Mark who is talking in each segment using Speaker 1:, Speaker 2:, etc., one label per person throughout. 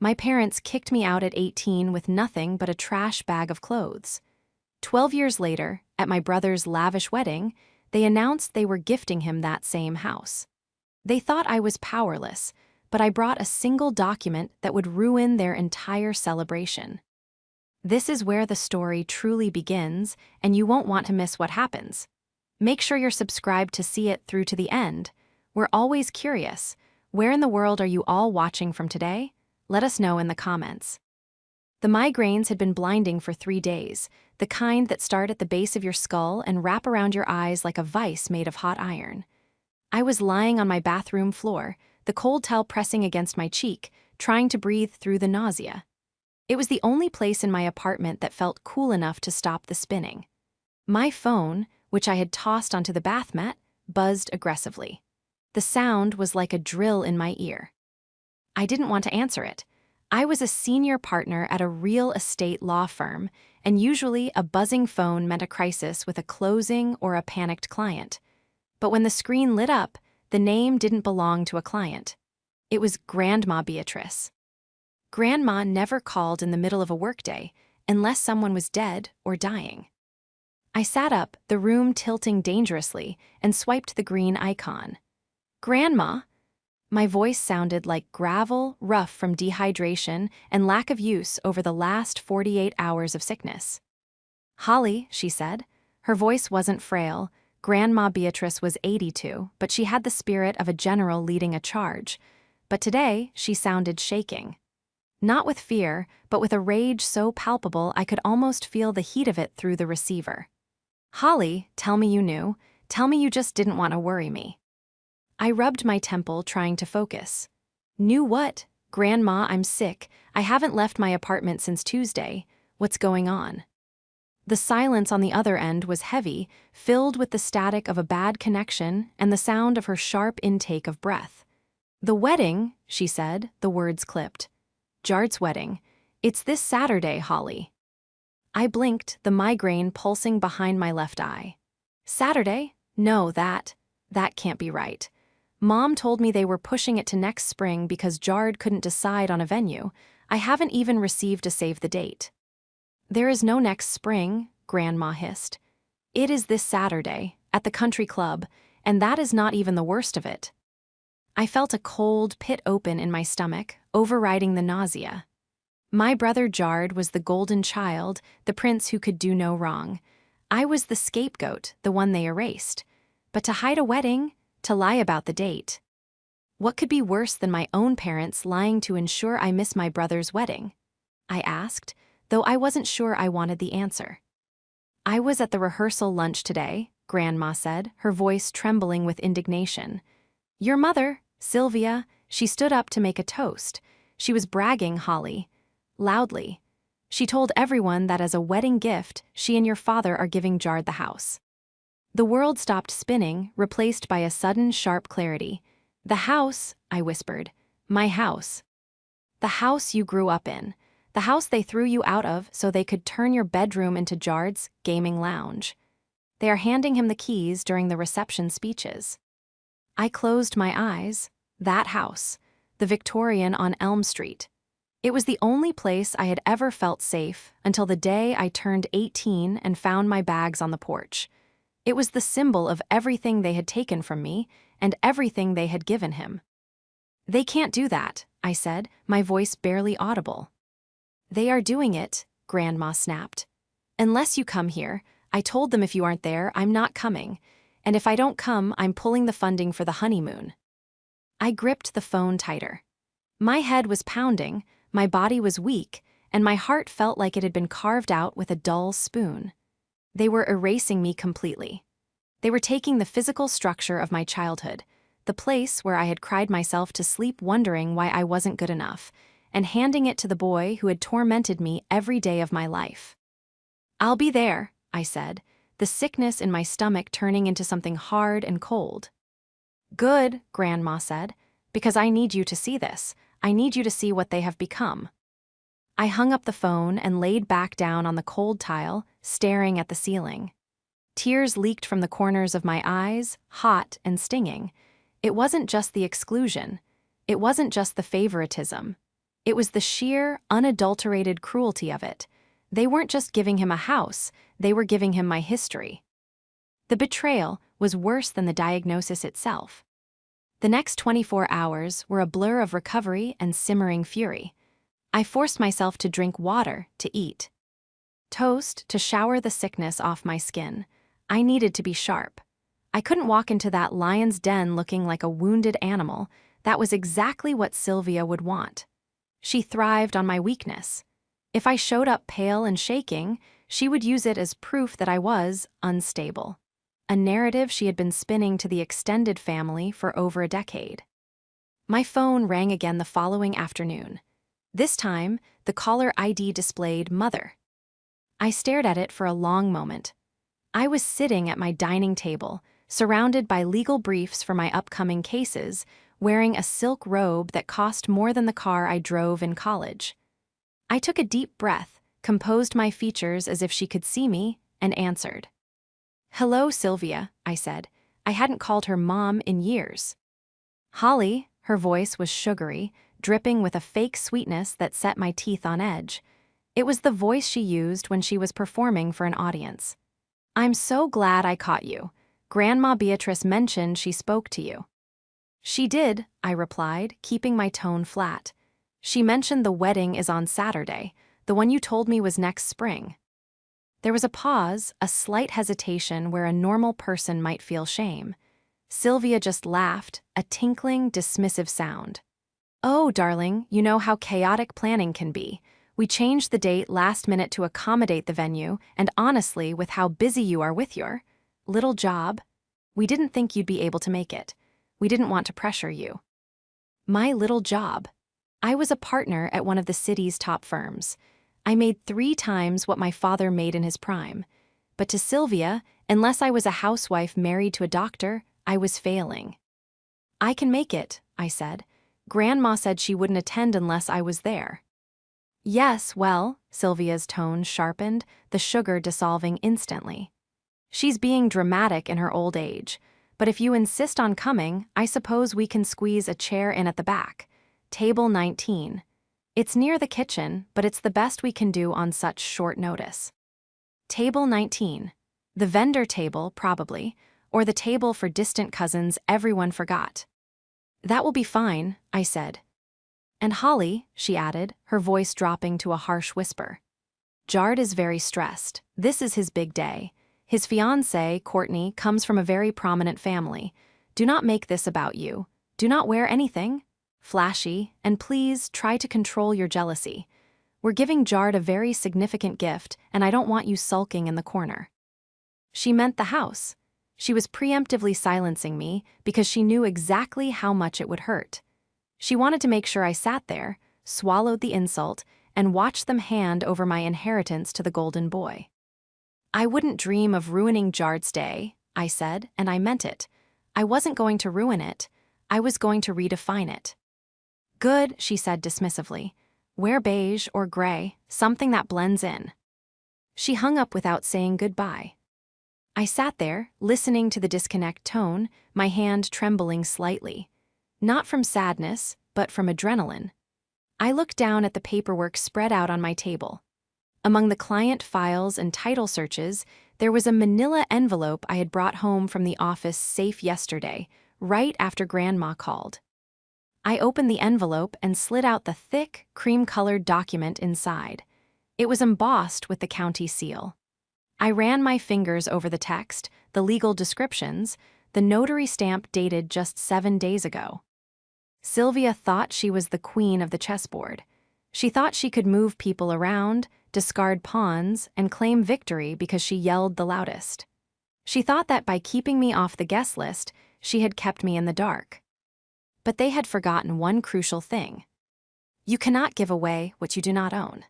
Speaker 1: My parents kicked me out at 18 with nothing but a trash bag of clothes. 12 years later, at my brother's lavish wedding, they announced they were gifting him that same house. They thought I was powerless, but I brought a single document that would ruin their entire celebration. This is where the story truly begins, and you won't want to miss what happens. Make sure you're subscribed to see it through to the end. We're always curious. Where in the world are you all watching from today? Let us know in the comments. The migraines had been blinding for 3 days, the kind that start at the base of your skull and wrap around your eyes like a vice made of hot iron. I was lying on my bathroom floor, the cold towel pressing against my cheek, trying to breathe through the nausea. It was the only place in my apartment that felt cool enough to stop the spinning. My phone, which I had tossed onto the bath mat, buzzed aggressively. The sound was like a drill in my ear. I didn't want to answer it. I was a senior partner at a real estate law firm, and usually a buzzing phone meant a crisis with a closing or a panicked client. But when the screen lit up, the name didn't belong to a client. It was Grandma Beatrice. Grandma never called in the middle of a workday unless someone was dead or dying. I sat up, the room tilting dangerously, and swiped the green icon. Grandma? My voice sounded like gravel, rough from dehydration and lack of use over the last 48 hours of sickness. Holly, she said. Her voice wasn't frail. Grandma Beatrice was 82, but she had the spirit of a general leading a charge. But today, she sounded shaking. Not with fear, but with a rage so palpable I could almost feel the heat of it through the receiver. Holly, tell me you knew. Tell me you just didn't want to worry me. I rubbed my temple, trying to focus. Knew what? Grandma, I'm sick. I haven't left my apartment since Tuesday. What's going on? The silence on the other end was heavy, filled with the static of a bad connection and the sound of her sharp intake of breath. The wedding, she said, the words clipped. Jart's wedding. It's this Saturday, Holly. I blinked, the migraine pulsing behind my left eye. Saturday? No, that can't be right. Mom told me they were pushing it to next spring because Jard couldn't decide on a venue. I haven't even received a save the date. There is no next spring, Grandma hissed. It is this Saturday, at the country club, and that is not even the worst of it. I felt a cold pit open in my stomach, overriding the nausea. My brother Jard was the golden child, the prince who could do no wrong. I was the scapegoat, the one they erased. But to hide a wedding, to lie about the date. What could be worse than my own parents lying to ensure I miss my brother's wedding? I asked, though I wasn't sure I wanted the answer. I was at the rehearsal lunch today, Grandma said, her voice trembling with indignation. Your mother, Sylvia, she stood up to make a toast. She was bragging, Holly. Loudly. She told everyone that as a wedding gift, she and your father are giving Jard the house. The world stopped spinning, replaced by a sudden sharp clarity. The house, I whispered. My house. The house you grew up in. The house they threw you out of so they could turn your bedroom into Jard's gaming lounge. They are handing him the keys during the reception speeches. I closed my eyes. That house. The Victorian on Elm Street. It was the only place I had ever felt safe until the day I turned 18 and found my bags on the porch. It was the symbol of everything they had taken from me and everything they had given him. They can't do that, I said, my voice barely audible. They are doing it, Grandma snapped. Unless you come here, I told them if you aren't there, I'm not coming. And if I don't come, I'm pulling the funding for the honeymoon. I gripped the phone tighter. My head was pounding, my body was weak, and my heart felt like it had been carved out with a dull spoon. They were erasing me completely. They were taking the physical structure of my childhood, the place where I had cried myself to sleep wondering why I wasn't good enough, and handing it to the boy who had tormented me every day of my life. I'll be there, I said, the sickness in my stomach turning into something hard and cold. Good, Grandma said, because I need you to see this. I need you to see what they have become. I hung up the phone and laid back down on the cold tile, staring at the ceiling. Tears leaked from the corners of my eyes, hot and stinging. It wasn't just the exclusion. It wasn't just the favoritism. It was the sheer, unadulterated cruelty of it. They weren't just giving him a house, they were giving him my history. The betrayal was worse than the diagnosis itself. The next 24 hours were a blur of recovery and simmering fury. I forced myself to drink water, to eat toast, to shower the sickness off my skin. I needed to be sharp. I couldn't walk into that lion's den looking like a wounded animal. That was exactly what Sylvia would want. She thrived on my weakness. If I showed up pale and shaking, she would use it as proof that I was unstable. A narrative she had been spinning to the extended family for over a decade. My phone rang again the following afternoon. This time, the caller ID displayed Mother. I stared at it for a long moment. I was sitting at my dining table, surrounded by legal briefs for my upcoming cases, wearing a silk robe that cost more than the car I drove in college. I took a deep breath, composed my features as if she could see me, and answered. "Hello, Sylvia," I said. I hadn't called her Mom in years. "Holly," her voice was sugary, dripping with a fake sweetness that set my teeth on edge. It was the voice she used when she was performing for an audience. "I'm so glad I caught you. Grandma Beatrice mentioned she spoke to you." "She did," I replied, keeping my tone flat. "She mentioned the wedding is on Saturday, the one you told me was next spring." There was a pause, a slight hesitation where a normal person might feel shame. Sylvia just laughed, a tinkling, dismissive sound. "Oh, darling, you know how chaotic planning can be. We changed the date last minute to accommodate the venue, and honestly, with how busy you are with your little job, we didn't think you'd be able to make it. We didn't want to pressure you." My little job. I was a partner at one of the city's top firms. I made 3 times what my father made in his prime. But to Sylvia, unless I was a housewife married to a doctor, I was failing. "I can make it," I said. "Grandma said she wouldn't attend unless I was there." "Yes, well," Sylvia's tone sharpened, the sugar dissolving instantly. "She's being dramatic in her old age. But if you insist on coming, I suppose we can squeeze a chair in at the back. Table 19. It's near the kitchen, but it's the best we can do on such short notice." Table 19. The vendor table, probably, or the table for distant cousins everyone forgot. "That will be fine," I said. "And Holly," she added, her voice dropping to a harsh whisper. "Jard is very stressed. This is his big day. His fiancée, Courtney, comes from a very prominent family. Do not make this about you. Do not wear anything flashy, and please try to control your jealousy. We're giving Jard a very significant gift, and I don't want you sulking in the corner." She meant the house. She was preemptively silencing me because she knew exactly how much it would hurt. She wanted to make sure I sat there, swallowed the insult, and watched them hand over my inheritance to the golden boy. "I wouldn't dream of ruining Jard's day," I said, and I meant it. I wasn't going to ruin it. I was going to redefine it. "Good," she said dismissively. "Wear beige or gray, something that blends in." She hung up without saying goodbye. I sat there, listening to the disconnect tone, my hand trembling slightly. Not from sadness, but from adrenaline. I looked down at the paperwork spread out on my table. Among the client files and title searches, there was a manila envelope I had brought home from the office safe yesterday, right after Grandma called. I opened the envelope and slid out the thick, cream-colored document inside. It was embossed with the county seal. I ran my fingers over the text, the legal descriptions, the notary stamp dated just 7 days ago. Sylvia thought she was the queen of the chessboard. She thought she could move people around, discard pawns, and claim victory because she yelled the loudest. She thought that by keeping me off the guest list, she had kept me in the dark. But they had forgotten one crucial thing. You cannot give away what you do not own.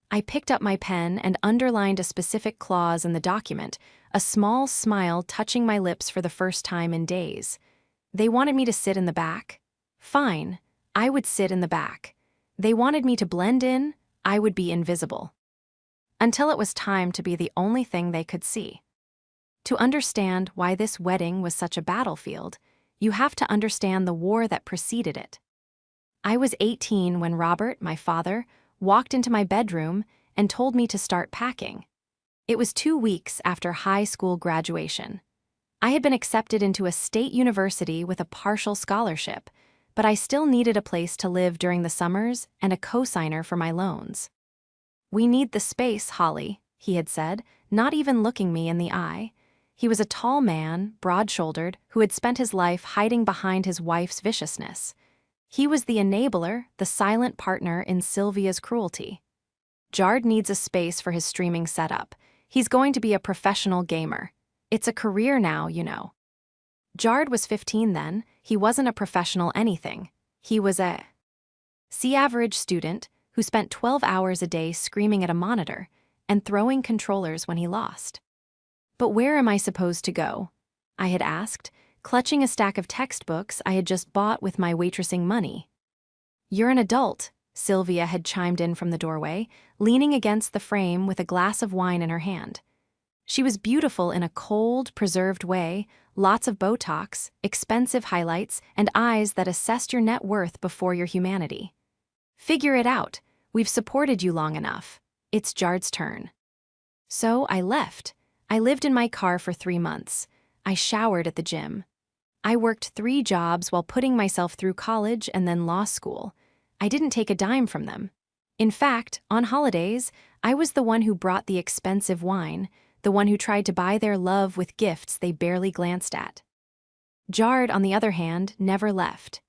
Speaker 1: I picked up my pen and underlined a specific clause in the document, a small smile touching my lips for the first time in days. They wanted me to sit in the back. Fine, I would sit in the back. They wanted me to blend in, I would be invisible. Until it was time to be the only thing they could see. To understand why this wedding was such a battlefield, you have to understand the war that preceded it. I was 18 when Robert, my father, walked into my bedroom and told me to start packing. It was 2 weeks after high school graduation. I had been accepted into a state university with a partial scholarship, but I still needed a place to live during the summers and a cosigner for my loans. "We need the space, Holly," he had said, not even looking me in the eye. He was a tall man, broad-shouldered, who had spent his life hiding behind his wife's viciousness. He was the enabler, the silent partner in Sylvia's cruelty. "Jard needs a space for his streaming setup. He's going to be a professional gamer. It's a career now, you know." Jard was 15 then. He wasn't a professional anything. He was a C-average student who spent 12 hours a day screaming at a monitor and throwing controllers when he lost. "But where am I supposed to go?" I had asked, clutching a stack of textbooks I had just bought with my waitressing money. "You're an adult," Sylvia had chimed in from the doorway, leaning against the frame with a glass of wine in her hand. She was beautiful in a cold, preserved way, lots of Botox, expensive highlights, and eyes that assessed your net worth before your humanity. "Figure it out. We've supported you long enough. It's Jard's turn." So I left. I lived in my car for 3 months. I showered at the gym. I worked 3 jobs while putting myself through college and then law school. I didn't take a dime from them. In fact, on holidays, I was the one who brought the expensive wine, the one who tried to buy their love with gifts they barely glanced at. Jard, on the other hand, never left.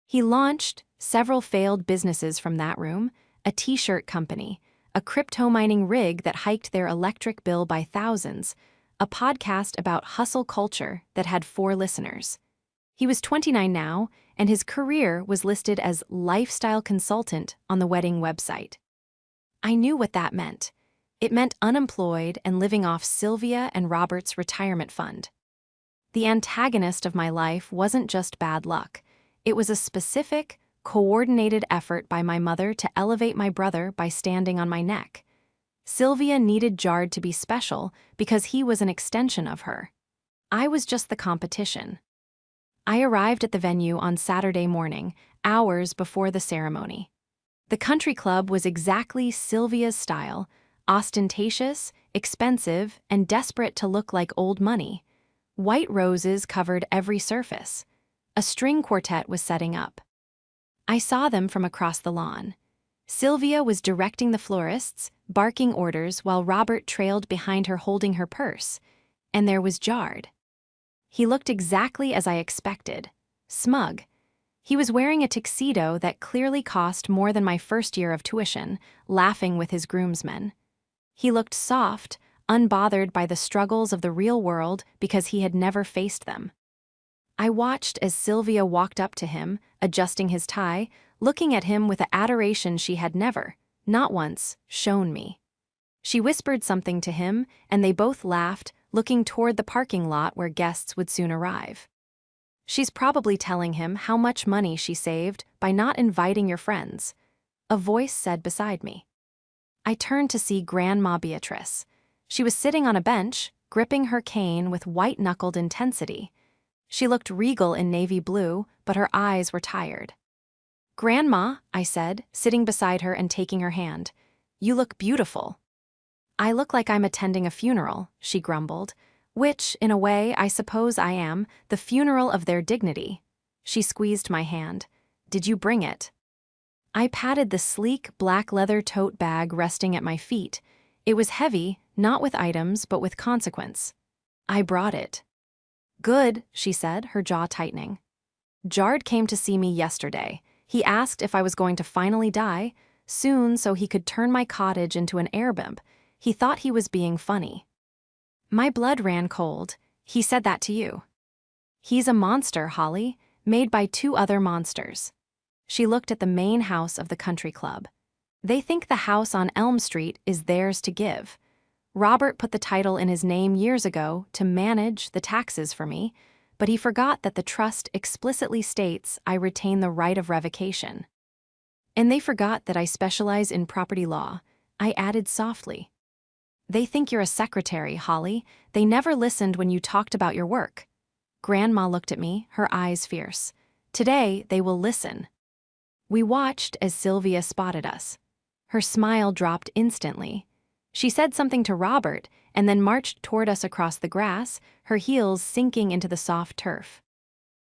Speaker 1: He launched several failed businesses from that room: a t-shirt company, a crypto mining rig that hiked their electric bill by thousands, a podcast about hustle culture that had 4 listeners. He was 29 now, and his career was listed as lifestyle consultant on the wedding website. I knew what that meant. It meant unemployed and living off Sylvia and Robert's retirement fund. The antagonist of my life wasn't just bad luck. It was a specific, coordinated effort by my mother to elevate my brother by standing on my neck. Sylvia needed Jard to be special because he was an extension of her. I was just the competition. I arrived at the venue on Saturday morning, hours before the ceremony. The country club was exactly Sylvia's style: ostentatious, expensive, and desperate to look like old money. White roses covered every surface. A string quartet was setting up. I saw them from across the lawn. Sylvia was directing the florists, barking orders while Robert trailed behind her holding her purse. And there was Jard. He looked exactly as I expected: smug. He was wearing a tuxedo that clearly cost more than my first year of tuition, laughing with his groomsmen. He looked soft, unbothered by the struggles of the real world because he had never faced them. I watched as Sylvia walked up to him, adjusting his tie, looking at him with an adoration she had never, not once, shown me. She whispered something to him, and they both laughed, looking toward the parking lot where guests would soon arrive. "She's probably telling him how much money she saved by not inviting your friends," a voice said beside me. I turned to see Grandma Beatrice. She was sitting on a bench, gripping her cane with white-knuckled intensity. She looked regal in navy blue, but her eyes were tired. "Grandma," I said, sitting beside her and taking her hand, "you look beautiful." "I look like I'm attending a funeral," she grumbled, "which, in a way, I suppose I am, the funeral of their dignity." She squeezed my hand. "Did you bring it?" I patted the sleek, black leather tote bag resting at my feet. It was heavy, not with items, but with consequence. "I brought it." "Good," she said, her jaw tightening. "Jard came to see me yesterday. He asked if I was going to finally die soon so he could turn my cottage into an airbnb. He thought he was being funny." My blood ran cold. "He said that to you?" "He's a monster, Holly, made by 2 other monsters." She looked at the main house of the country club. "They think the house on Elm Street is theirs to give. Robert put the title in his name years ago to manage the taxes for me, but he forgot that the trust explicitly states I retain the right of revocation. And they forgot that I specialize in property law," I added softly. "They think you're a secretary, Holly. They never listened when you talked about your work." Grandma looked at me, her eyes fierce. "Today, they will listen." We watched as Sylvia spotted us. Her smile dropped instantly. She said something to Robert and then marched toward us across the grass, her heels sinking into the soft turf.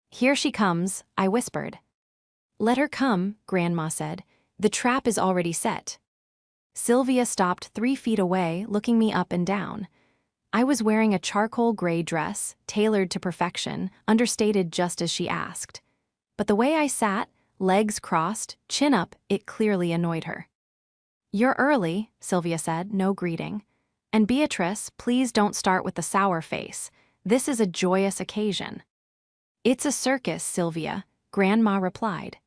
Speaker 1: "Here she comes," I whispered. "Let her come," Grandma said. "The trap is already set." Sylvia stopped 3 feet away, looking me up and down. I was wearing a charcoal gray dress, tailored to perfection, understated just as she asked. But the way I sat, legs crossed, chin up, it clearly annoyed her. "You're early," Sylvia said, no greeting. "And Beatrice, please don't start with the sour face. This is a joyous occasion." "It's a circus, Sylvia," Grandma replied.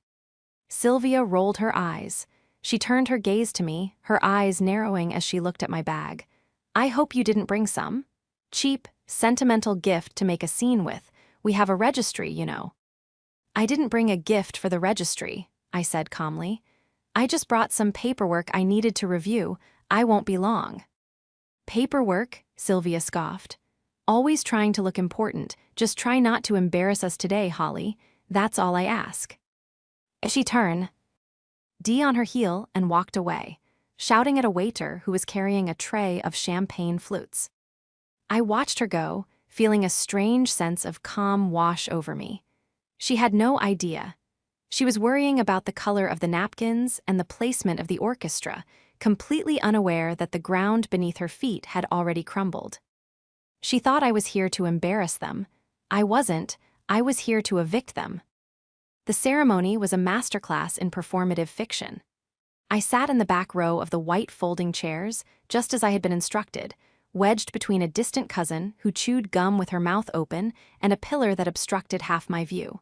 Speaker 1: Sylvia rolled her eyes. She turned her gaze to me, her eyes narrowing as she looked at my bag. "I hope you didn't bring some cheap, sentimental gift to make a scene with. We have a registry, you know." "I didn't bring a gift for the registry," I said calmly. "I just brought some paperwork I needed to review. I won't be long." "Paperwork?" Sylvia scoffed. "Always trying to look important. Just try not to embarrass us today, Holly. That's all I ask." She turned on her heel and walked away, shouting at a waiter who was carrying a tray of champagne flutes. I watched her go, feeling a strange sense of calm wash over me. She had no idea. She was worrying about the color of the napkins and the placement of the orchestra, completely unaware that the ground beneath her feet had already crumbled. She thought I was here to embarrass them. I wasn't. I was here to evict them. The ceremony was a masterclass in performative fiction. I sat in the back row of the white folding chairs, just as I had been instructed, wedged between a distant cousin who chewed gum with her mouth open and a pillar that obstructed half my view.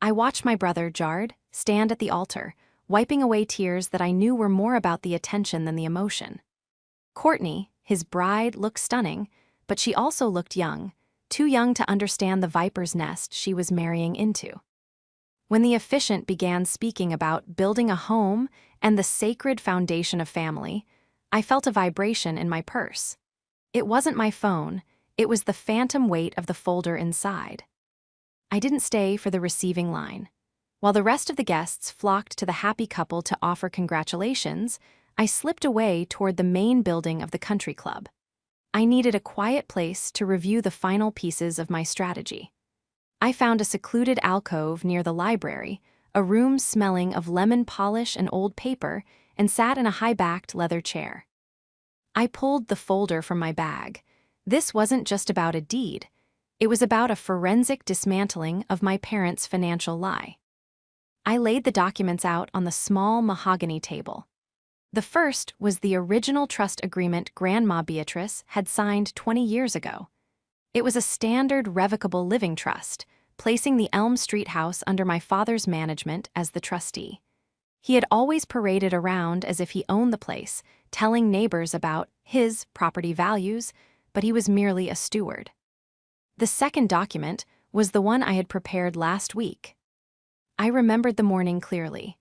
Speaker 1: I watched my brother, Jard, stand at the altar, wiping away tears that I knew were more about the attention than the emotion. Courtney, his bride, looked stunning, but she also looked young, too young to understand the viper's nest she was marrying into. When the officiant began speaking about building a home and the sacred foundation of family, I felt a vibration in my purse. It wasn't my phone, it was the phantom weight of the folder inside. I didn't stay for the receiving line. While the rest of the guests flocked to the happy couple to offer congratulations, I slipped away toward the main building of the country club. I needed a quiet place to review the final pieces of my strategy. I found a secluded alcove near the library, a room smelling of lemon polish and old paper, and sat in a high-backed leather chair. I pulled the folder from my bag. This wasn't just about a deed. It was about a forensic dismantling of my parents' financial lie. I laid the documents out on the small mahogany table. The first was the original trust agreement Grandma Beatrice had signed 20 years ago. It was a standard revocable living trust, placing the Elm Street house under my father's management as the trustee. He had always paraded around as if he owned the place, telling neighbors about his property values, but he was merely a steward. The second document was the one I had prepared last week. I remembered the morning clearly.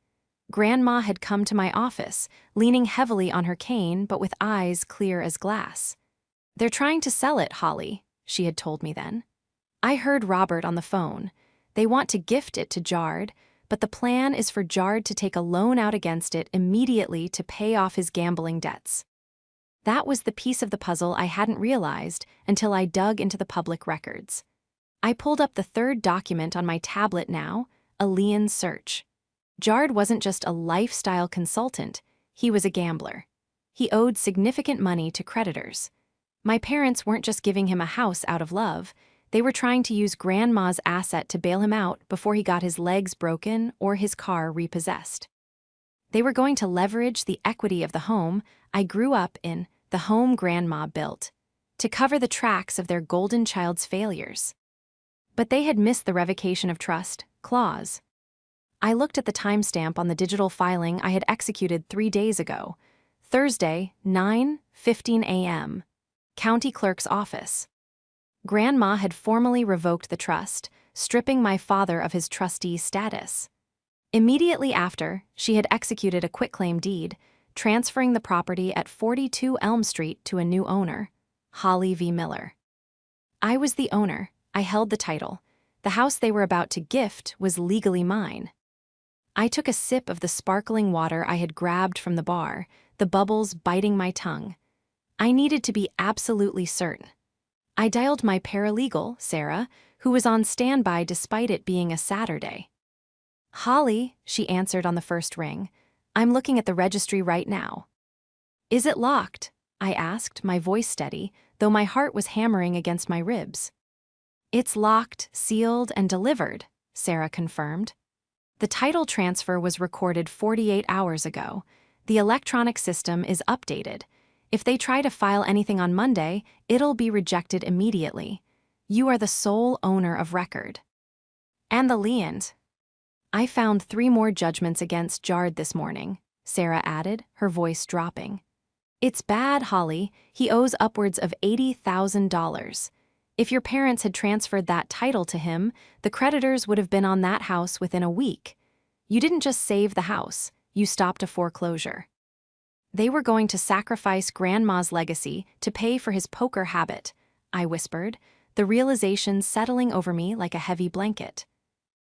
Speaker 1: Grandma had come to my office, leaning heavily on her cane but with eyes clear as glass. "They're trying to sell it, Holly," she had told me then. I heard Robert on the phone. "They want to gift it to Jard, but the plan is for Jard to take a loan out against it immediately to pay off his gambling debts." That was the piece of the puzzle I hadn't realized until I dug into the public records. I pulled up the third document on my tablet now, a lien search. Jard wasn't just a lifestyle consultant, he was a gambler. He owed significant money to creditors. My parents weren't just giving him a house out of love, they were trying to use Grandma's asset to bail him out before he got his legs broken or his car repossessed. They were going to leverage the equity of the home I grew up in, the home Grandma built, to cover the tracks of their golden child's failures. But they had missed the revocation of trust clause. I looked at the timestamp on the digital filing I had executed 3 days ago, Thursday, 9:15 a.m., County Clerk's Office. Grandma had formally revoked the trust, stripping my father of his trustee status. Immediately after, she had executed a quitclaim deed, transferring the property at 42 Elm Street to a new owner, Holly V. Miller. I was the owner, I held the title. The house they were about to gift was legally mine. I took a sip of the sparkling water I had grabbed from the bar, the bubbles biting my tongue. I needed to be absolutely certain. I dialed my paralegal, Sarah, who was on standby despite it being a Saturday. "Holly," she answered on the first ring. "I'm looking at the registry right now." "Is it locked?" I asked, my voice steady, though my heart was hammering against my ribs. "It's locked, sealed, and delivered," Sarah confirmed. "The title transfer was recorded 48 hours ago. The electronic system is updated. If they try to file anything on Monday, it'll be rejected immediately. You are the sole owner of record." "And the liens." "I found 3 more judgments against Jard this morning," Sarah added, her voice dropping. "It's bad, Holly. He owes upwards of $80,000. If your parents had transferred that title to him, the creditors would have been on that house within a week. You didn't just save the house, you stopped a foreclosure." "They were going to sacrifice Grandma's legacy to pay for his poker habit," I whispered, the realization settling over me like a heavy blanket.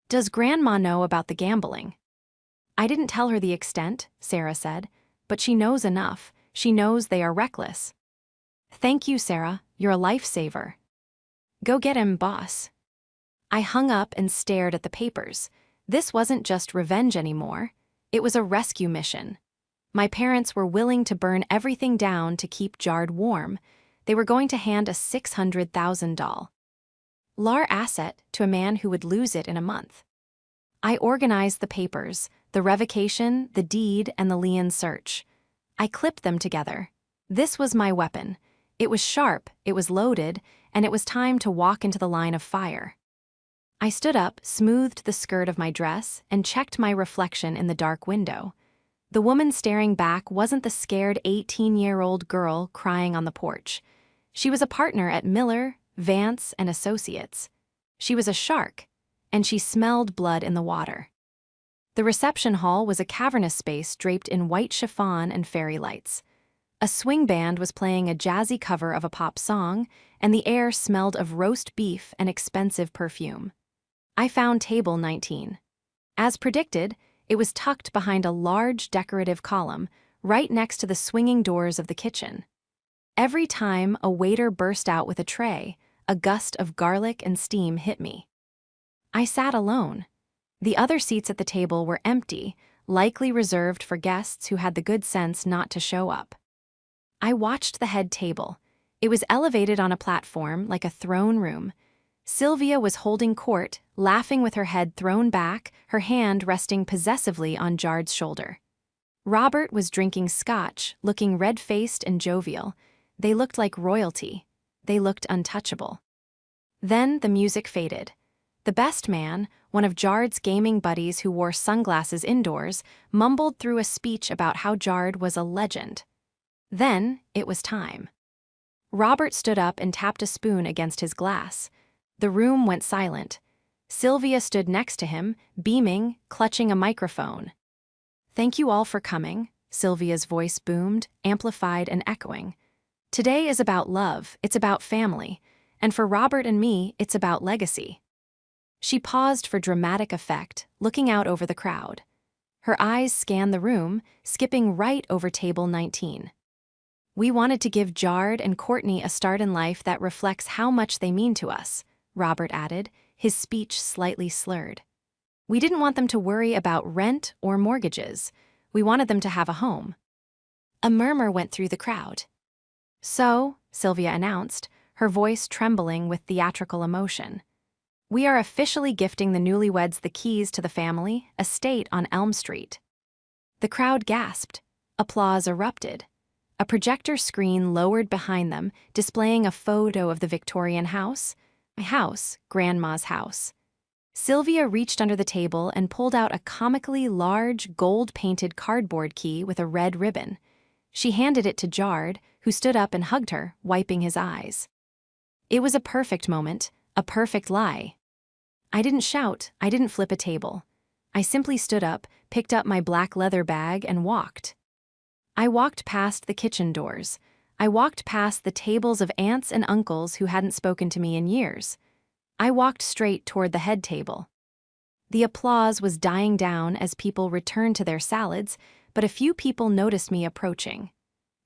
Speaker 1: "Does Grandma know about the gambling?" "I didn't tell her the extent," Sarah said, "but she knows enough. She knows they are reckless." "Thank you, Sarah. You're a lifesaver." "Go get him, boss." I hung up and stared at the papers. This wasn't just revenge anymore. It was a rescue mission. My parents were willing to burn everything down to keep Jard warm. They were going to hand a $600,000 asset to a man who would lose it in a month. I organized the papers, the revocation, the deed, and the lien search. I clipped them together. This was my weapon. It was sharp, it was loaded, and it was time to walk into the line of fire. I stood up, smoothed the skirt of my dress, and checked my reflection in the dark window. The woman staring back wasn't the scared 18-year-old girl crying on the porch. She was a partner at Miller, Vance, and Associates. She was a shark, and she smelled blood in the water. The reception hall was a cavernous space draped in white chiffon and fairy lights. A swing band was playing a jazzy cover of a pop song, and the air smelled of roast beef and expensive perfume. I found table 19. As predicted, it was tucked behind a large decorative column, right next to the swinging doors of the kitchen. Every time a waiter burst out with a tray, a gust of garlic and steam hit me. I sat alone. The other seats at the table were empty, likely reserved for guests who had the good sense not to show up. I watched the head table. It was elevated on a platform like a throne room. Sylvia was holding court, laughing with her head thrown back, her hand resting possessively on Jard's shoulder. Robert was drinking scotch, looking red-faced and jovial. They looked like royalty. They looked untouchable. Then the music faded. The best man, one of Jard's gaming buddies who wore sunglasses indoors, mumbled through a speech about how Jard was a legend. Then it was time. Robert stood up and tapped a spoon against his glass. The room went silent. Sylvia stood next to him, beaming, clutching a microphone. "Thank you all for coming," Sylvia's voice boomed, amplified and echoing. "Today is about love, it's about family, and for Robert and me, it's about legacy." She paused for dramatic effect, looking out over the crowd. Her eyes scanned the room, skipping right over table 19. "We wanted to give Jard and Courtney a start in life that reflects how much they mean to us," Robert added, his speech slightly slurred. "We didn't want them to worry about rent or mortgages. We wanted them to have a home." A murmur went through the crowd. "So," Sylvia announced, her voice trembling with theatrical emotion, "we are officially gifting the newlyweds the keys to the family estate on Elm Street." The crowd gasped. Applause erupted. A projector screen lowered behind them, displaying a photo of the Victorian house. My house, Grandma's house. Sylvia reached under the table and pulled out a comically large, gold-painted cardboard key with a red ribbon. She handed it to Jard, who stood up and hugged her, wiping his eyes. It was a perfect moment, a perfect lie. I didn't shout, I didn't flip a table. I simply stood up, picked up my black leather bag, and walked. I walked past the kitchen doors. I walked past the tables of aunts and uncles who hadn't spoken to me in years. I walked straight toward the head table. The applause was dying down as people returned to their salads, but a few people noticed me approaching.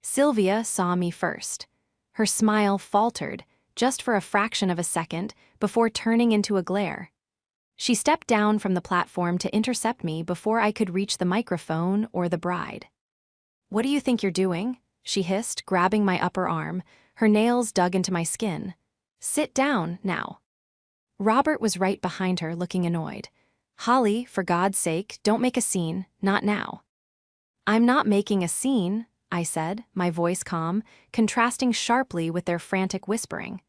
Speaker 1: Sylvia saw me first. Her smile faltered, just for a fraction of a second, before turning into a glare. She stepped down from the platform to intercept me before I could reach the microphone or the bride. "What do you think you're doing?" she hissed, grabbing my upper arm, her nails dug into my skin. "Sit down, now." Robert was right behind her, looking annoyed. "Holly, for God's sake, don't make a scene, not now." "I'm not making a scene," I said, my voice calm, contrasting sharply with their frantic whispering.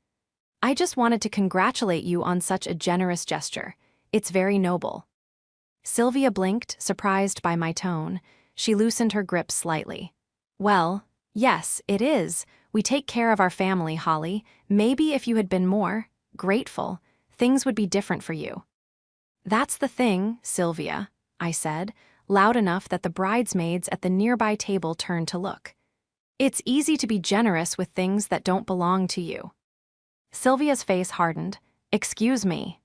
Speaker 1: "I just wanted to congratulate you on such a generous gesture. It's very noble." Sylvia blinked, surprised by my tone. She loosened her grip slightly. "Well, yes, it is. We take care of our family, Holly. Maybe if you had been more grateful, things would be different for you." "That's the thing, Sylvia," I said, loud enough that the bridesmaids at the nearby table turned to look. "It's easy to be generous with things that don't belong to you." Sylvia's face hardened. "Excuse me."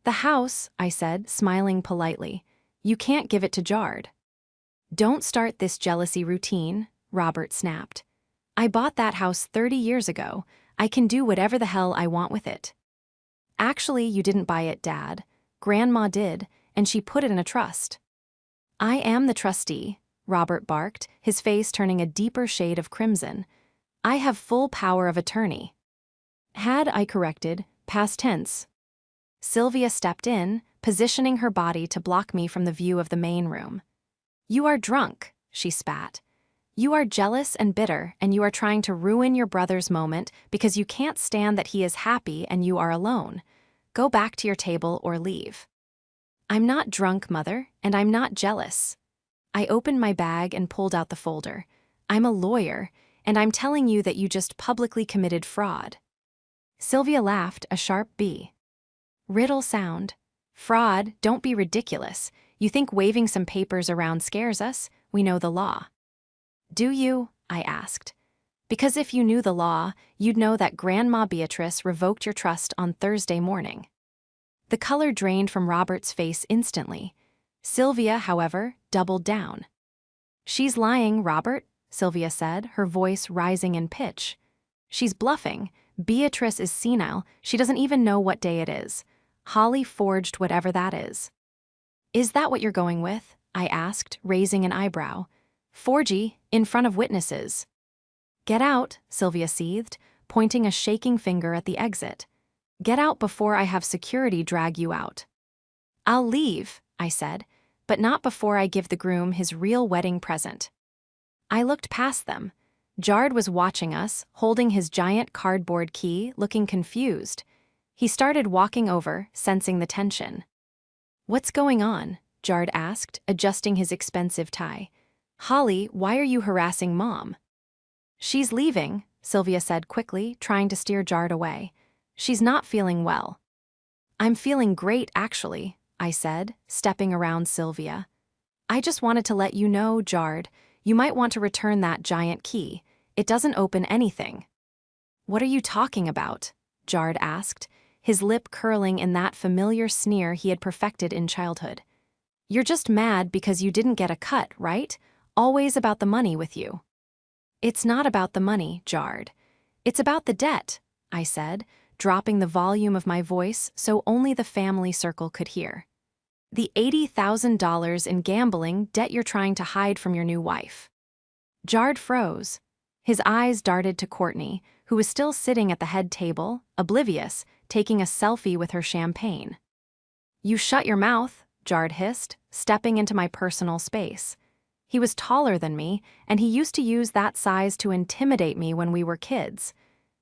Speaker 1: "The house," I said, smiling politely. "You can't give it to Jard." "Don't start this jealousy routine," Robert snapped. "I bought that house 30 years ago. I can do whatever the hell I want with it." "Actually, you didn't buy it, Dad. Grandma did, and she put it in a trust." "I am the trustee," Robert barked, his face turning a deeper shade of crimson. "I have full power of attorney." "Had," I corrected, past tense. Sylvia stepped in, positioning her body to block me from the view of the main room. "You are drunk," she spat. "You are jealous and bitter, and you are trying to ruin your brother's moment because you can't stand that he is happy and you are alone. Go back to your table or leave." "I'm not drunk, Mother, and I'm not jealous." I opened my bag and pulled out the folder. "I'm a lawyer, and I'm telling you that you just publicly committed fraud." Sylvia laughed, a sharp B. "Riddle sound. Fraud, don't be ridiculous. You think waving some papers around scares us? We know the law." "Do you?" I asked. "Because if you knew the law, you'd know that Grandma Beatrice revoked your trust on Thursday morning." The color drained from Robert's face instantly. Sylvia, however, doubled down. "She's lying, Robert," Sylvia said, her voice rising in pitch. "She's bluffing. Beatrice is senile. She doesn't even know what day it is. Holly forged whatever that is." "Is that what you're going with?" I asked, raising an eyebrow. "Forgy, in front of witnesses." "Get out," Sylvia seethed, pointing a shaking finger at the exit. "Get out before I have security drag you out." "I'll leave," I said, "but not before I give the groom his real wedding present." I looked past them. Jard was watching us, holding his giant cardboard key, looking confused. He started walking over, sensing the tension. "What's going on?" Jard asked, adjusting his expensive tie. "Holly, why are you harassing Mom?" "She's leaving," Sylvia said quickly, trying to steer Jard away. "She's not feeling well." "I'm feeling great, actually," I said, stepping around Sylvia. "I just wanted to let you know, Jard, you might want to return that giant key. It doesn't open anything." "What are you talking about?" Jard asked, his lip curling in that familiar sneer he had perfected in childhood. "You're just mad because you didn't get a cut, right? Always about the money with you." "It's not about the money, Jard. It's about the debt," I said, dropping the volume of my voice so only the family circle could hear. "The $80,000 in gambling debt you're trying to hide from your new wife." Jard froze. His eyes darted to Courtney, who was still sitting at the head table, oblivious, taking a selfie with her champagne. "You shut your mouth," Jard hissed, stepping into my personal space. He was taller than me, and he used to use that size to intimidate me when we were kids.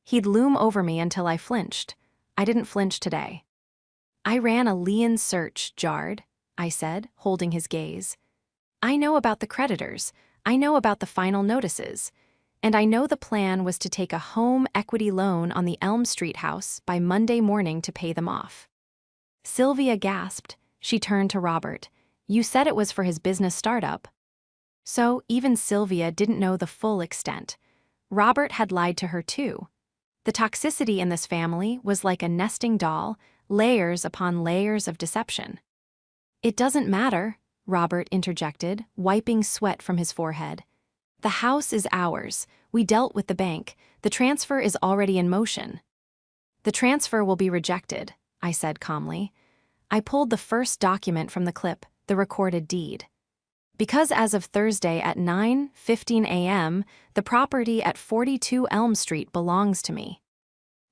Speaker 1: He'd loom over me until I flinched. I didn't flinch today. "I ran a lien search, Jard," I said, holding his gaze. "I know about the creditors. I know about the final notices. And I know the plan was to take a home equity loan on the Elm Street house by Monday morning to pay them off." Sylvia gasped. She turned to Robert. "You said it was for his business startup." So even Sylvia didn't know the full extent. Robert had lied to her too. The toxicity in this family was like a nesting doll, layers upon layers of deception. It doesn't matter, Robert interjected, wiping sweat from his forehead. The house is ours. We dealt with the bank. The transfer is already in motion. The transfer will be rejected, I said calmly. I pulled the first document from the clip, the recorded deed. Because as of Thursday at 9:15 a.m., the property at 42 Elm Street belongs to me.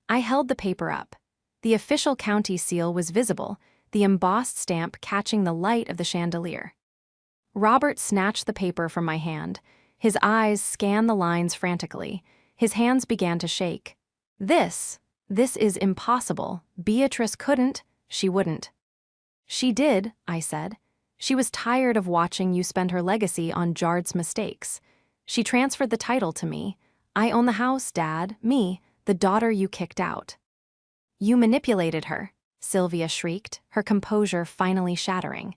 Speaker 1: I held the paper up. The official county seal was visible, the embossed stamp catching the light of the chandelier. Robert snatched the paper from my hand. His eyes scanned the lines frantically. His hands began to shake. This is impossible. Beatrice couldn't, she wouldn't. She did, I said. She was tired of watching you spend her legacy on Jard's mistakes. She transferred the title to me. I own the house, Dad, me, the daughter you kicked out. You manipulated her, Sylvia shrieked, her composure finally shattering.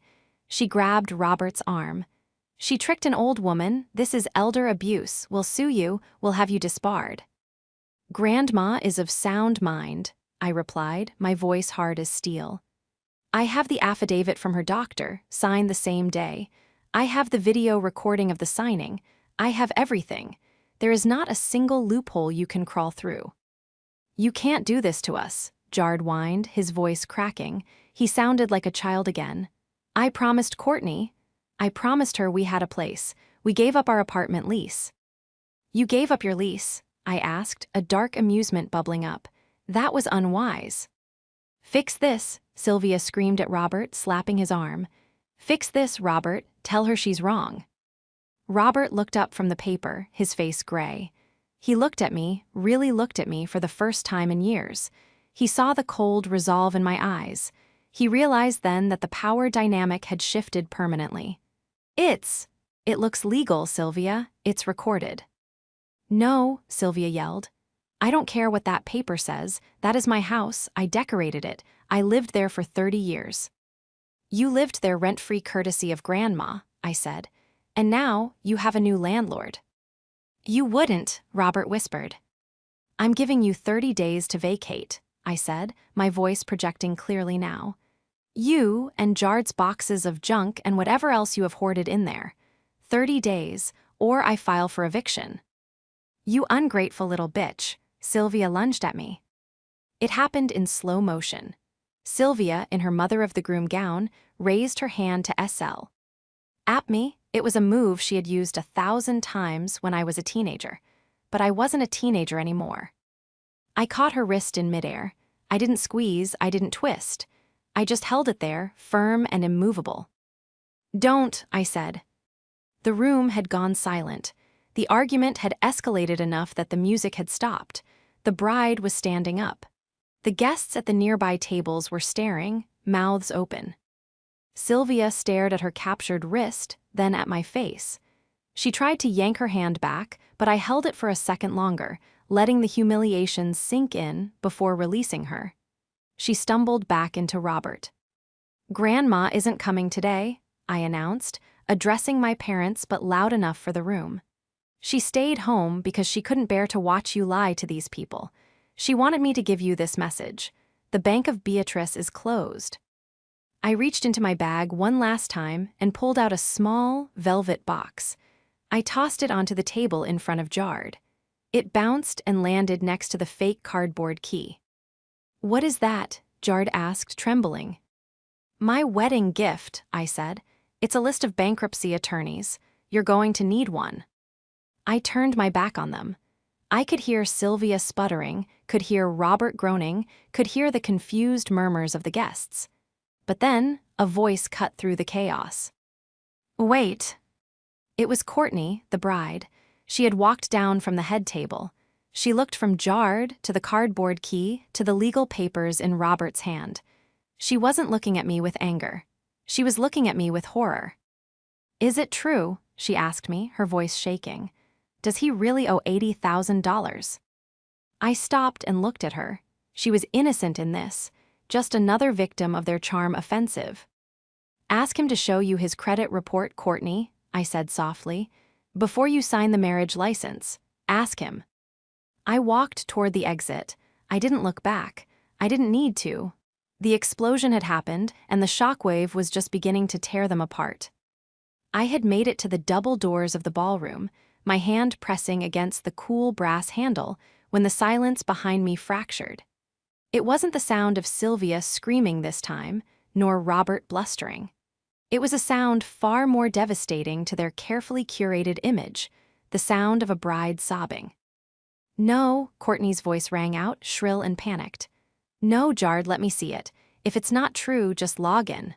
Speaker 1: She grabbed Robert's arm. She tricked an old woman. This is elder abuse. We'll sue you. We'll have you disbarred. Grandma is of sound mind, I replied, my voice hard as steel. I have the affidavit from her doctor, signed the same day. I have the video recording of the signing. I have everything. There is not a single loophole you can crawl through. You can't do this to us, Jard whined, his voice cracking. He sounded like a child again. I promised Courtney. I promised her we had a place. We gave up our apartment lease. You gave up your lease, I asked, a dark amusement bubbling up. That was unwise. Fix this, Sylvia screamed at Robert, slapping his arm. Fix this, Robert. Tell her she's wrong. Robert looked up from the paper, his face gray. He looked at me, really looked at me for the first time in years. He saw the cold resolve in my eyes. He realized then that the power dynamic had shifted permanently. It looks legal, Sylvia. It's recorded. No, Sylvia yelled. I don't care what that paper says. That is my house. I decorated it. I lived there for 30 years. You lived there rent-free courtesy of Grandma, I said. And now you have a new landlord. You wouldn't, Robert whispered. I'm giving you 30 days to vacate, I said, my voice projecting clearly now. You and Jard's boxes of junk and whatever else you have hoarded in there. 30 days, or I file for eviction. You ungrateful little bitch, Sylvia lunged at me. It happened in slow motion. Sylvia, in her mother-of-the-groom gown, raised her hand to SL. At me, it was a move she had used 1,000 times when I was a teenager. But I wasn't a teenager anymore. I caught her wrist in midair. I didn't squeeze, I didn't twist. I just held it there, firm and immovable. Don't, I said. The room had gone silent. The argument had escalated enough that the music had stopped. The bride was standing up. The guests at the nearby tables were staring, mouths open. Sylvia stared at her captured wrist, then at my face. She tried to yank her hand back, but I held it for a second longer, letting the humiliation sink in before releasing her. She stumbled back into Robert. Grandma isn't coming today, I announced, addressing my parents but loud enough for the room. She stayed home because she couldn't bear to watch you lie to these people. She wanted me to give you this message. The Bank of Beatrice is closed. I reached into my bag one last time and pulled out a small, velvet box. I tossed it onto the table in front of Jard. It bounced and landed next to the fake cardboard key. What is that? Jard asked, trembling. My wedding gift, I said. It's a list of bankruptcy attorneys. You're going to need one. I turned my back on them. I could hear Sylvia sputtering, could hear Robert groaning, could hear the confused murmurs of the guests. But then, a voice cut through the chaos. Wait. It was Courtney, the bride. She had walked down from the head table. She looked from Jard to the cardboard key to the legal papers in Robert's hand. She wasn't looking at me with anger. She was looking at me with horror. Is it true? She asked me, her voice shaking. Does he really owe $80,000? I stopped and looked at her. She was innocent in this, just another victim of their charm offensive. Ask him to show you his credit report, Courtney, I said softly. Before you sign the marriage license, ask him. I walked toward the exit. I didn't look back. I didn't need to. The explosion had happened, and the shockwave was just beginning to tear them apart. I had made it to the double doors of the ballroom, my hand pressing against the cool brass handle, when the silence behind me fractured. It wasn't the sound of Sylvia screaming this time, nor Robert blustering. It was a sound far more devastating to their carefully curated image, the sound of a bride sobbing. "No," Courtney's voice rang out, shrill and panicked. "No, Jard, let me see it. If it's not true, just log in."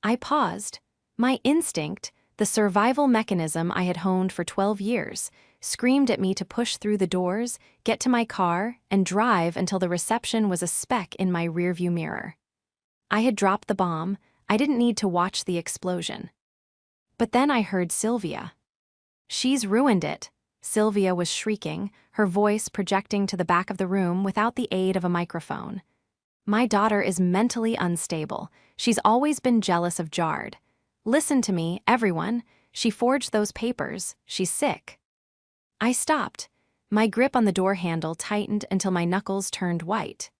Speaker 1: I paused. My instinct, the survival mechanism I had honed for 12 years, screamed at me to push through the doors, get to my car, and drive until the reception was a speck in my rearview mirror. I had dropped the bomb. I didn't need to watch the explosion. But then I heard Sylvia. "She's ruined it," Sylvia was shrieking, her voice projecting to the back of the room without the aid of a microphone. "My daughter is mentally unstable. She's always been jealous of Jard. Listen to me, everyone. She forged those papers. She's sick." I stopped. My grip on the door handle tightened until my knuckles turned white.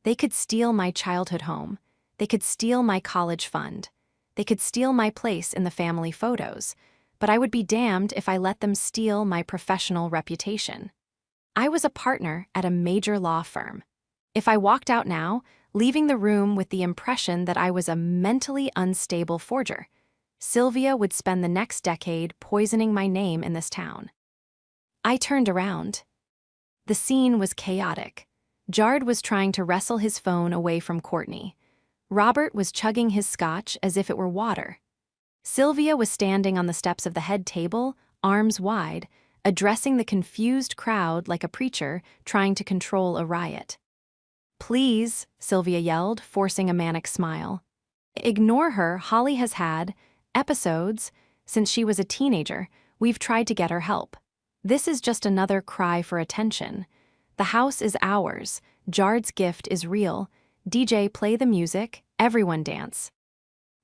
Speaker 1: They could steal my childhood home. They could steal my college fund. They could steal my place in the family photos, but I would be damned if I let them steal my professional reputation. I was a partner at a major law firm. If I walked out now, leaving the room with the impression that I was a mentally unstable forger, Sylvia would spend the next decade poisoning my name in this town. I turned around. The scene was chaotic. Jard was trying to wrestle his phone away from Courtney. Robert was chugging his scotch as if it were water. Sylvia was standing on the steps of the head table, arms wide, addressing the confused crowd like a preacher trying to control a riot. "Please," Sylvia yelled, forcing a manic smile. "Ignore her. Holly has had episodes. Since she was a teenager, we've tried to get her help. This is just another cry for attention. The house is ours. Jard's gift is real. DJ, play the music. Everyone dance."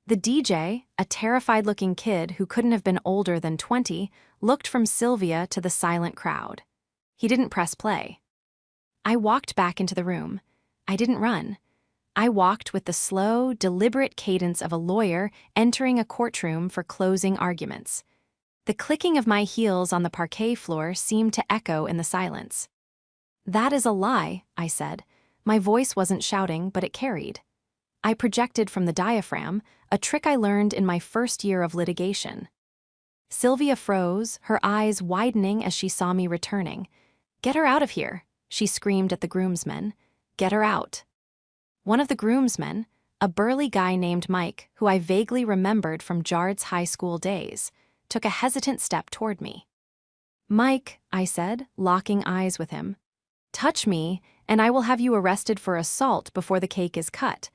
Speaker 1: The DJ, a terrified-looking kid who couldn't have been older than 20, looked from Sylvia to the silent crowd. He didn't press play. I walked back into the room. I didn't run. I walked with the slow, deliberate cadence of a lawyer entering a courtroom for closing arguments. The clicking of my heels on the parquet floor seemed to echo in the silence. "That is a lie," I said. My voice wasn't shouting, but it carried. I projected from the diaphragm, a trick I learned in my first year of litigation. Sylvia froze, her eyes widening as she saw me returning. "Get her out of here," she screamed at the groomsmen. "Get her out." One of the groomsmen, a burly guy named Mike, who I vaguely remembered from Jard's high school days, took a hesitant step toward me. "Mike," I said, locking eyes with him, "touch me, and I will have you arrested for assault before the cake is cut.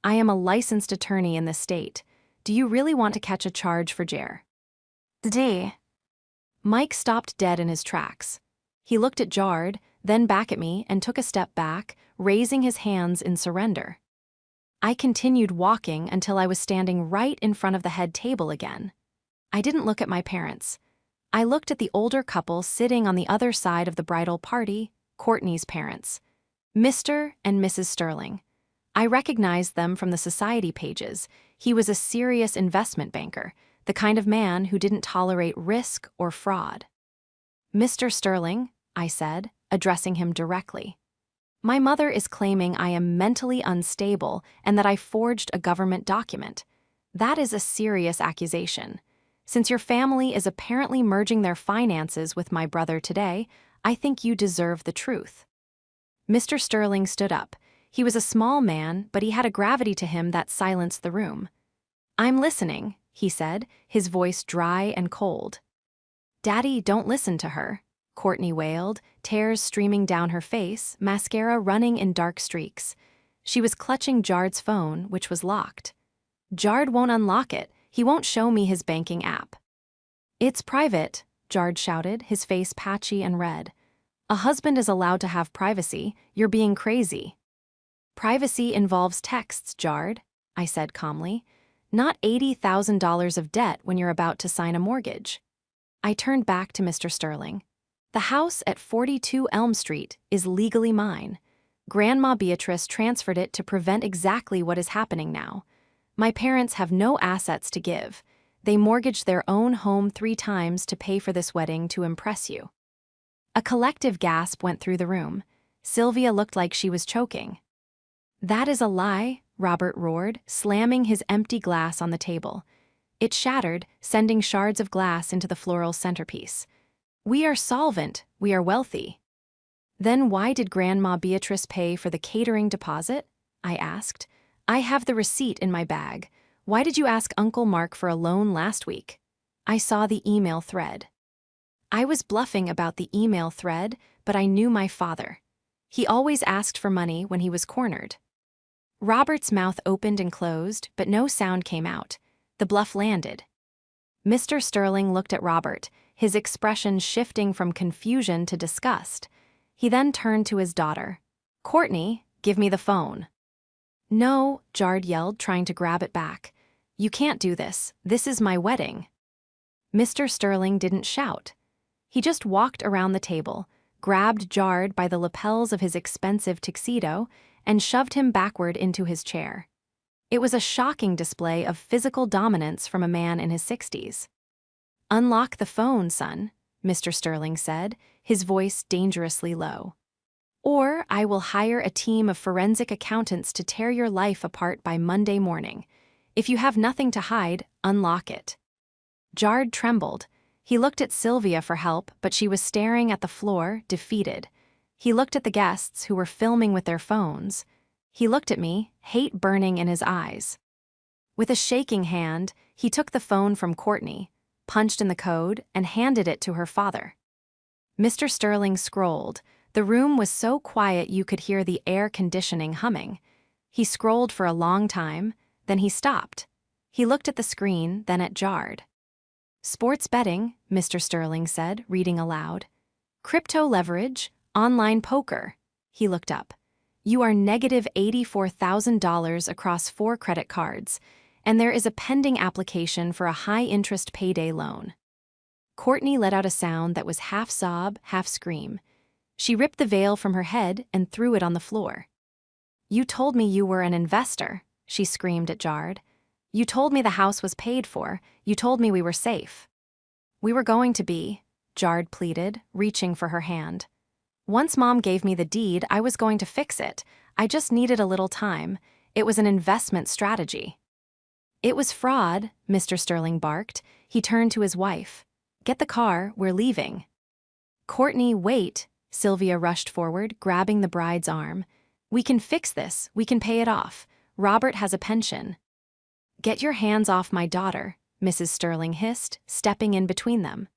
Speaker 1: I am a licensed attorney in this state. Do you really want to catch a charge for Jer?" "D." Mike stopped dead in his tracks. He looked at Jard, then back at me, and took a step back, raising his hands in surrender. I continued walking until I was standing right in front of the head table again. I didn't look at my parents. I looked at the older couple sitting on the other side of the bridal party, Courtney's parents, Mr. and Mrs. Sterling. I recognized them from the society pages. He was a serious investment banker, the kind of man who didn't tolerate risk or fraud. "Mr. Sterling," I said, addressing him directly, "my mother is claiming I am mentally unstable and that I forged a government document. That is a serious accusation. Since your family is apparently merging their finances with my brother today, I think you deserve the truth." Mr. Sterling stood up. He was a small man, but he had a gravity to him that silenced the room. "I'm listening," he said, his voice dry and cold. "Daddy, don't listen to her," Courtney wailed, tears streaming down her face, mascara running in dark streaks. She was clutching Jard's phone, which was locked. "Jard won't unlock it. He won't show me his banking app." "It's private," Jard shouted, his face patchy and red. "A husband is allowed to have privacy. You're being crazy." "Privacy involves texts, Jard," I said calmly. "Not $80,000 of debt when you're about to sign a mortgage." I turned back to Mr. Sterling. "The house at 42 Elm Street is legally mine. Grandma Beatrice transferred it to prevent exactly what is happening now. My parents have no assets to give. They mortgaged their own home 3 times to pay for this wedding to impress you." A collective gasp went through the room. Sylvia looked like she was choking. "That is a lie," Robert roared, slamming his empty glass on the table. It shattered, sending shards of glass into the floral centerpiece. "We are solvent, we are wealthy." "Then why did Grandma Beatrice pay for the catering deposit?" I asked. "I have the receipt in my bag. Why did you ask Uncle Mark for a loan last week?" I saw the email thread. I was bluffing about the email thread, but I knew my father. He always asked for money when he was cornered. Robert's mouth opened and closed, but no sound came out. The bluff landed. Mr. Sterling looked at Robert, his expression shifting from confusion to disgust. He then turned to his daughter. "Courtney, give me the phone." "No," Jard yelled, trying to grab it back. "You can't do this. This is my wedding." Mr. Sterling didn't shout. He just walked around the table, grabbed Jard by the lapels of his expensive tuxedo, and shoved him backward into his chair. It was a shocking display of physical dominance from a man in his 60s. "Unlock the phone, son," Mr. Sterling said, his voice dangerously low. "Or I will hire a team of forensic accountants to tear your life apart by Monday morning. If you have nothing to hide, unlock it." Jard trembled. He looked at Sylvia for help, but she was staring at the floor, defeated. He looked at the guests who were filming with their phones. He looked at me, hate burning in his eyes. With a shaking hand, he took the phone from Courtney, punched in the code, and handed it to her father. Mr. Sterling scrolled. The room was so quiet you could hear the air conditioning humming. He scrolled for a long time, then he stopped. He looked at the screen, then at Jard. "Sports betting," Mr. Sterling said, reading aloud. "Crypto leverage, online poker." He looked up. "You are negative $84,000 across 4 credit cards, and there is a pending application for a high-interest payday loan." Courtney let out a sound that was half sob, half scream. She ripped the veil from her head and threw it on the floor. "You told me you were an investor," she screamed at Jard. "You told me the house was paid for. You told me we were safe." "We were going to be," Jard pleaded, reaching for her hand. "Once Mom gave me the deed, I was going to fix it. I just needed a little time. It was an investment strategy." "It was fraud," Mr. Sterling barked. He turned to his wife. "Get the car, we're leaving." "Courtney, wait," Sylvia rushed forward, grabbing the bride's arm. "We can fix this, we can pay it off. Robert has a pension." "Get your hands off my daughter," Mrs. Sterling hissed, stepping in between them.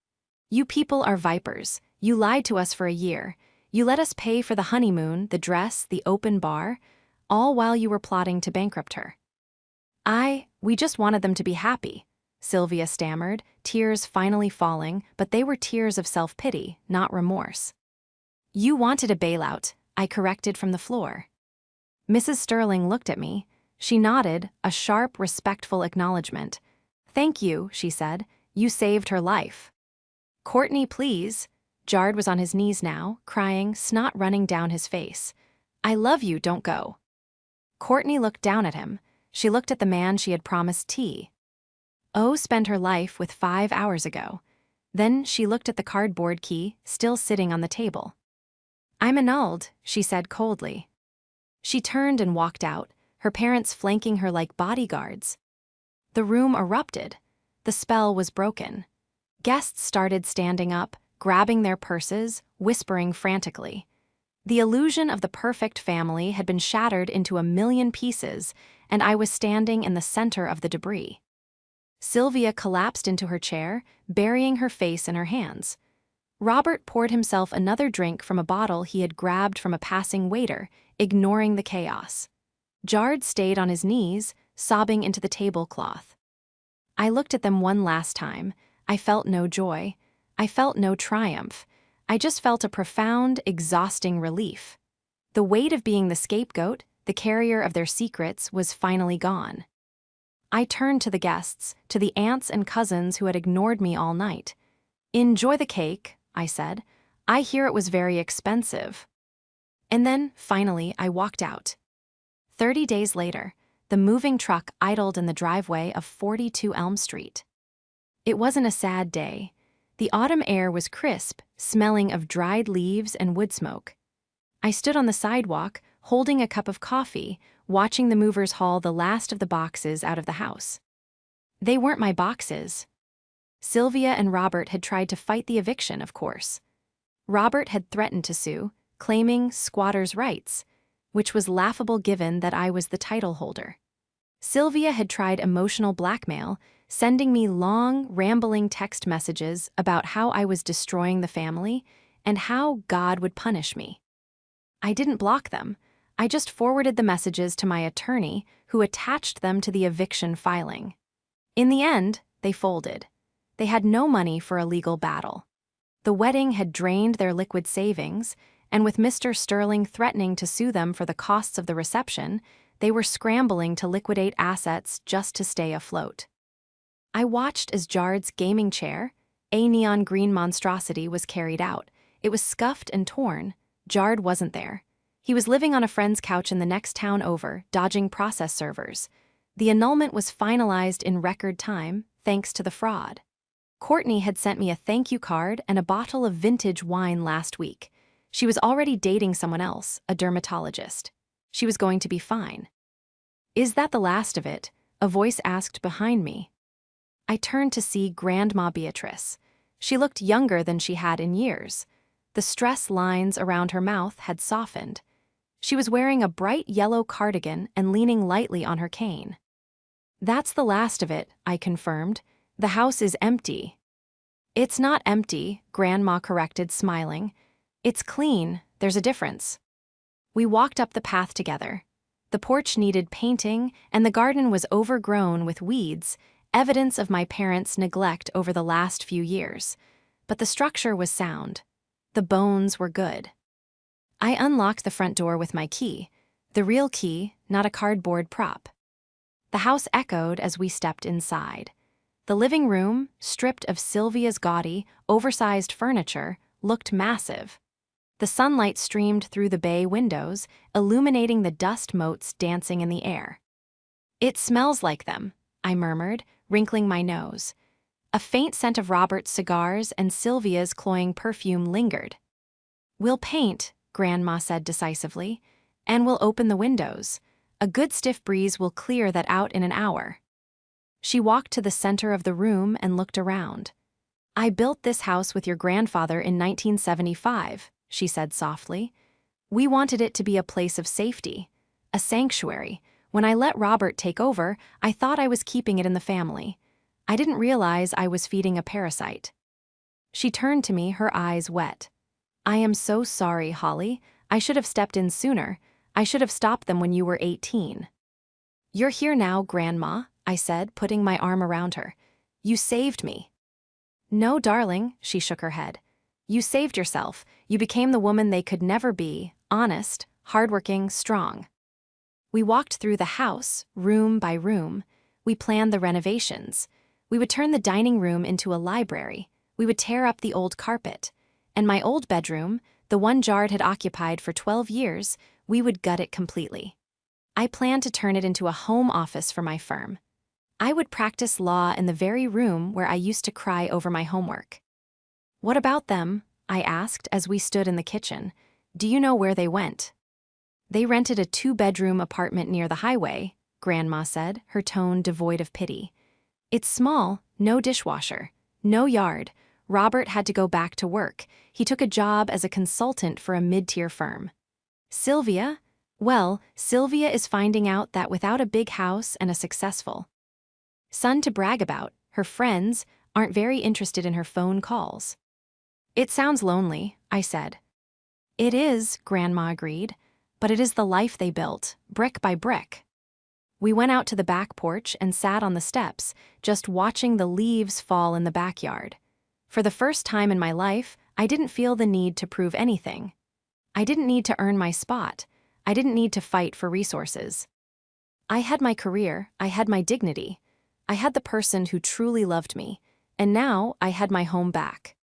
Speaker 1: "You people are vipers. You lied to us for a year. You let us pay for the honeymoon, the dress, the open bar, all while you were plotting to bankrupt her." We just wanted them to be happy," Sylvia stammered, tears finally falling, but they were tears of self-pity, not remorse. "You wanted a bailout," I corrected from the floor. Mrs. Sterling looked at me. She nodded, a sharp, respectful acknowledgement. "Thank you," she said. "You saved her life." "Courtney, please." Jard was on his knees now, crying, snot running down his face. "I love you, don't go." Courtney looked down at him. She looked at the man she had promised tea. O spent her life with 5 hours ago. Then she looked at the cardboard key, still sitting on the table. "I'm annulled," she said coldly. She turned and walked out, her parents flanking her like bodyguards. The room erupted. The spell was broken. Guests started standing up, grabbing their purses, whispering frantically. The illusion of the perfect family had been shattered into a million pieces, and I was standing in the center of the debris. Sylvia collapsed into her chair, burying her face in her hands. Robert poured himself another drink from a bottle he had grabbed from a passing waiter, ignoring the chaos. Jard stayed on his knees, sobbing into the tablecloth. I looked at them one last time. I felt no joy. I felt no triumph. I just felt a profound, exhausting relief. The weight of being the scapegoat, the carrier of their secrets, was finally gone. I turned to the guests, to the aunts and cousins who had ignored me all night. "Enjoy the cake," I said. "I hear it was very expensive." And then, finally, I walked out. 30 days later, the moving truck idled in the driveway of 42 Elm Street. It wasn't a sad day. The autumn air was crisp, smelling of dried leaves and wood smoke. I stood on the sidewalk, holding a cup of coffee, watching the movers haul the last of the boxes out of the house. They weren't my boxes. Sylvia and Robert had tried to fight the eviction, of course. Robert had threatened to sue, claiming squatters' rights, which was laughable given that I was the title holder. Sylvia had tried emotional blackmail, sending me long, rambling text messages about how I was destroying the family and how God would punish me. I didn't block them. I just forwarded the messages to my attorney, who attached them to the eviction filing. In the end, they folded. They had no money for a legal battle. The wedding had drained their liquid savings, and with Mr. Sterling threatening to sue them for the costs of the reception, they were scrambling to liquidate assets just to stay afloat. I watched as Jard's gaming chair, a neon green monstrosity, was carried out. It was scuffed and torn. Jard wasn't there. He was living on a friend's couch in the next town over, dodging process servers. The annulment was finalized in record time, thanks to the fraud. Courtney had sent me a thank you card and a bottle of vintage wine last week. She was already dating someone else, a dermatologist. She was going to be fine. "Is that the last of it?" a voice asked behind me. I turned to see Grandma Beatrice. She looked younger than she had in years. The stress lines around her mouth had softened. She was wearing a bright yellow cardigan and leaning lightly on her cane. "That's the last of it," I confirmed. "The house is empty." "It's not empty," Grandma corrected, smiling. "It's clean. There's a difference." We walked up the path together. The porch needed painting, and the garden was overgrown with weeds, evidence of my parents' neglect over the last few years. But the structure was sound. The bones were good. I unlocked the front door with my key, the real key, not a cardboard prop. The house echoed as we stepped inside. The living room, stripped of Sylvia's gaudy, oversized furniture, looked massive. The sunlight streamed through the bay windows, illuminating the dust motes dancing in the air. "It smells like them," I murmured, wrinkling my nose. A faint scent of Robert's cigars and Sylvia's cloying perfume lingered. "We'll paint," Grandma said decisively, "and we'll open the windows. A good stiff breeze will clear that out in an hour." She walked to the center of the room and looked around. "I built this house with your grandfather in 1975, she said softly. "We wanted it to be a place of safety, a sanctuary. When I let Robert take over, I thought I was keeping it in the family. I didn't realize I was feeding a parasite." She turned to me, her eyes wet. "I am so sorry, Holly. I should have stepped in sooner. I should have stopped them when you were 18. "You're here now, Grandma," I said, putting my arm around her. "You saved me." "No, darling," she shook her head. "You saved yourself. You became the woman they could never be, honest, hardworking, strong." We walked through the house, room by room. We planned the renovations. We would turn the dining room into a library. We would tear up the old carpet. And my old bedroom, the one Jard had occupied for 12 years, we would gut it completely. I planned to turn it into a home office for my firm. I would practice law in the very room where I used to cry over my homework. "What about them?" I asked as we stood in the kitchen. "Do you know where they went?" "They rented a 2-bedroom apartment near the highway," Grandma said, her tone devoid of pity. "It's small, no dishwasher, no yard. Robert had to go back to work. He took a job as a consultant for a mid-tier firm." "Sylvia?" "Well, Sylvia is finding out that without a big house and a successful son to brag about, her friends aren't very interested in her phone calls." "It sounds lonely," I said. "It is," Grandma agreed, "but it is the life they built, brick by brick." We went out to the back porch and sat on the steps, just watching the leaves fall in the backyard. For the first time in my life, I didn't feel the need to prove anything. I didn't need to earn my spot. I didn't need to fight for resources. I had my career, I had my dignity. I had the person who truly loved me, and now I had my home back.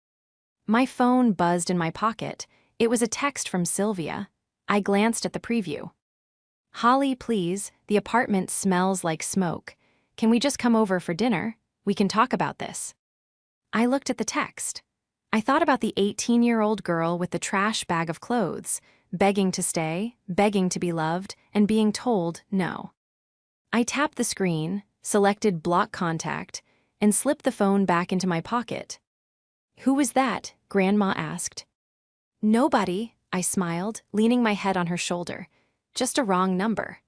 Speaker 1: My phone buzzed in my pocket. It was a text from Sylvia. I glanced at the preview. Holly, please, the apartment smells like smoke. Can we just come over for dinner? We can talk about this. I looked at the text. I thought about the 18-year-old girl with the trash bag of clothes, begging to stay, begging to be loved, and being told no. I tapped the screen, selected block contact, and slipped the phone back into my pocket. "Who was that?" Grandma asked. "Nobody," I smiled, leaning my head on her shoulder. "Just a wrong number."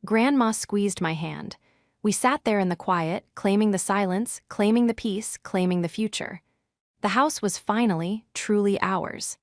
Speaker 1: Grandma squeezed my hand. We sat there in the quiet, claiming the silence, claiming the peace, claiming the future. The house was finally, truly ours.